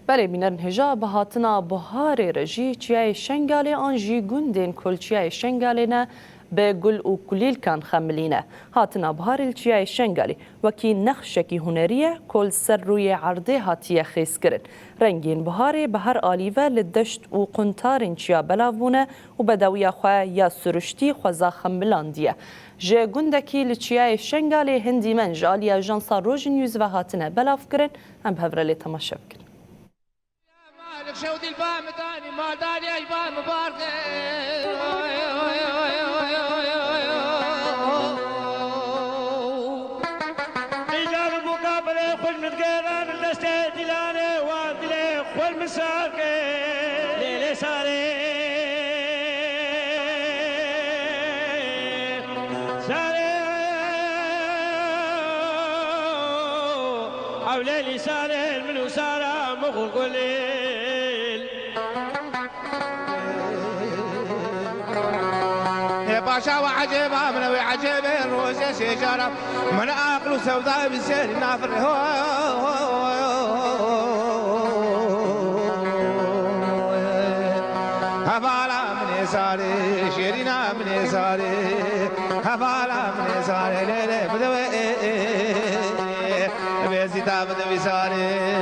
بله بینرن هجا به هاتنا بهار رجی چیای شنگالی آنجی گندین کل چیای شنگالی نه به گل و کلیل کان خملینه هاتنا بهار چیای شنگالی وکی نقشکی هنریه کل سر روی عرضه هاتیه خیس کرن رنگین بهاری به هر آلیوه لدشت و قنتارین چیا بلاوونه و بدویا خواه یا سرشتی خوزا خملاندیه جه گندکی لچیای شنگالی هندی من جالیا جانسا روژ نیوز و هاتنه بلاف کرن هم بهورلی تماشا بکن شودي البام داني ما داني البام بارقه إجاب مقابلة خوش متقيران النستي دلاني وادلي خوال مساقي ليلي ساري ساري أو ليلي ساري من سارة مغل قولي باشا وعجيبة من وعجيب الروز شجرة من عقل سوداء بسير نافر هفالا من يساري شيرينا من يساري هفالا من يساري ليلي بدوي بيزيتا بدوي ساري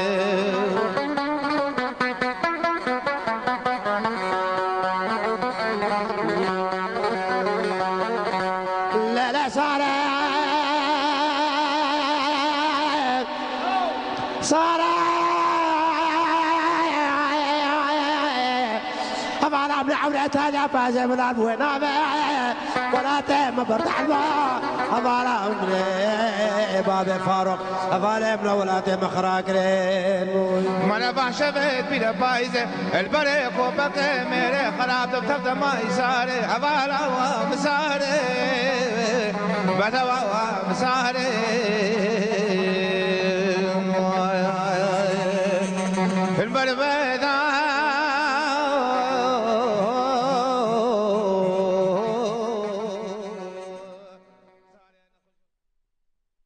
هذا فاز من الوين ولا تم برتحنا هذا من باب فاروق هذا من ولا تم خراقرين ما نفع شفت بلا بايزه البريق وبقي ميري خراب تبدا ما يساري هذا مساري بدوا مساري البريق